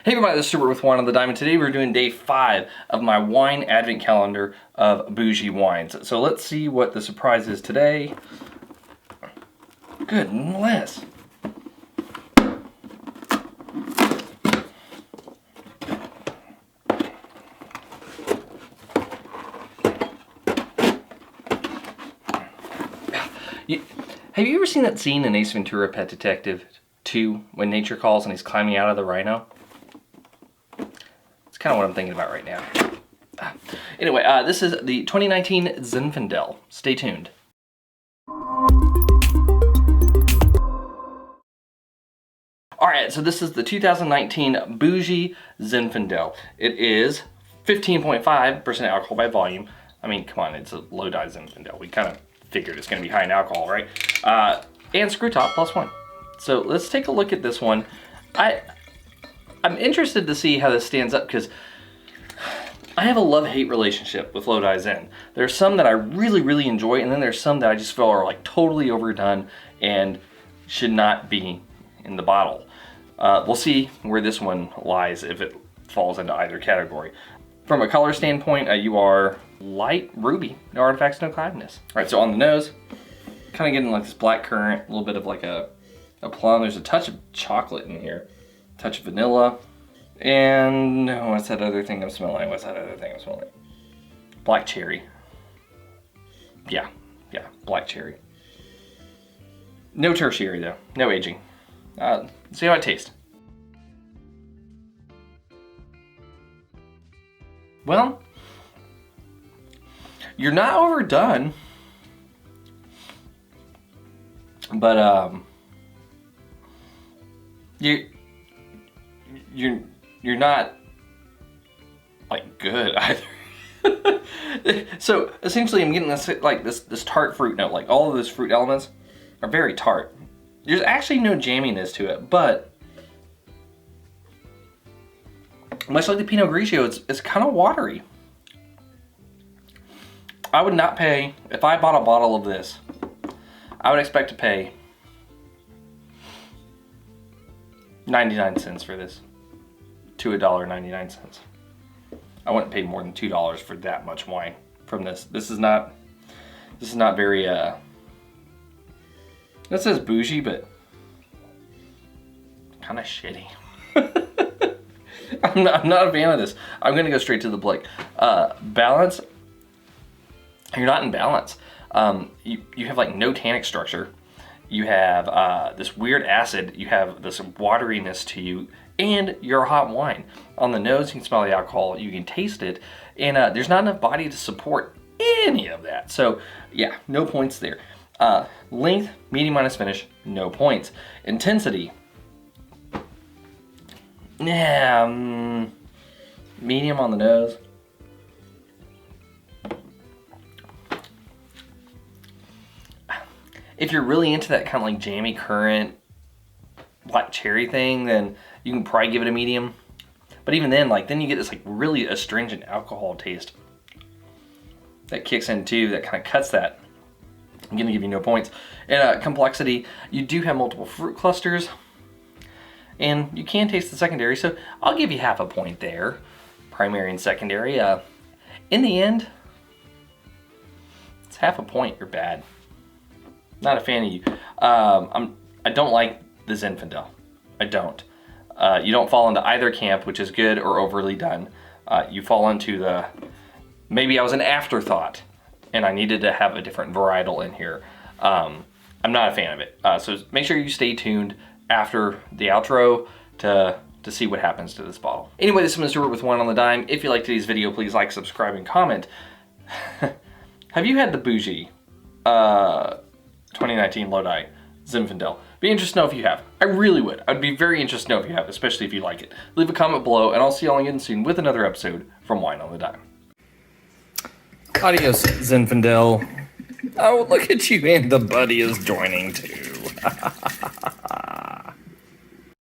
Hey everybody, this is Stuart with Wine on the Dime. Today we're doing day 5 of my wine advent calendar of Bougie wines. So let's see what the surprise is today. Goodness. Have you ever seen that scene in Ace Ventura: Pet Detective 2 when nature calls and he's climbing out of the rhino? It's kind of what I'm thinking about right now. Anyway, this is the 2019 Zinfandel. Stay tuned. Alright, so this is the 2019 Bougie Zinfandel. It is 15.5% alcohol by volume. I mean, come on, it's a Lodi Zinfandel. We kind of figured it's going to be high in alcohol, right? And screw top +1. So let's take a look at this one. I'm interested to see how this stands up because I have a love-hate relationship with Lodi Zin. There's some that I really, really enjoy, and then there's some that I just feel are like totally overdone and should not be in the bottle. We'll see where this one lies if it falls into either category. From a color standpoint, you are light ruby, no artifacts, no cloudiness. All right, so on the nose, kind of getting like this black currant, a little bit of like a plum. There's a touch of chocolate in here, touch of vanilla, and what's that other thing I'm smelling? Black cherry. Yeah, black cherry. No tertiary though, no aging. See how it tastes. Well, you're not overdone, but you're not like good either. So essentially, I'm getting this tart fruit note. Like all of those fruit elements are very tart. There's actually no jamminess to it, but much like the Pinot Grigio, it's kind of watery. I would not pay, if I bought a bottle of this, I would expect to pay 99 cents for this to $1.99. I wouldn't pay more than $2 for that much wine from this. This is not very that says bougie, but kind of shitty. I'm not a fan of this. I'm gonna go straight to the Blake. Balance. You're not in balance. You have like no tannic structure. You have this weird acid. You have this wateriness to you, and you're a hot wine. On the nose, you can smell the alcohol. You can taste it, and there's not enough body to support any of that. So yeah, no points there. Length, medium minus finish, no points. Intensity. Yeah, medium on the nose. If you're really into that kind of like jammy currant, black cherry thing, then you can probably give it a medium. But even then, then you get this like really astringent alcohol taste that kicks in too, that kind of cuts that. I'm gonna give you no points. And complexity, you do have multiple fruit clusters, and you can taste the secondary, so I'll give you half a point there. Primary and secondary. In the end, it's half a point. You're bad. Not a fan of you. I don't like the Zinfandel. I don't. You don't fall into either camp, which is good or overly done. You fall into the maybe I was an afterthought and I needed to have a different varietal in here. I'm not a fan of it. So make sure you stay tuned after the outro to see what happens to this bottle. Anyway, this is Mr. Stuart with Wine on the Dime. If you liked today's video, please like, subscribe, and comment. Have you had the Bougie 2019 Lodi Zinfandel? Be interested to know if you have. I really would. I'd be very interested to know if you have, especially if you like it. Leave a comment below, and I'll see y'all again soon with another episode from Wine on the Dime. Adios, Zinfandel. Oh, look at you, and the buddy is joining too.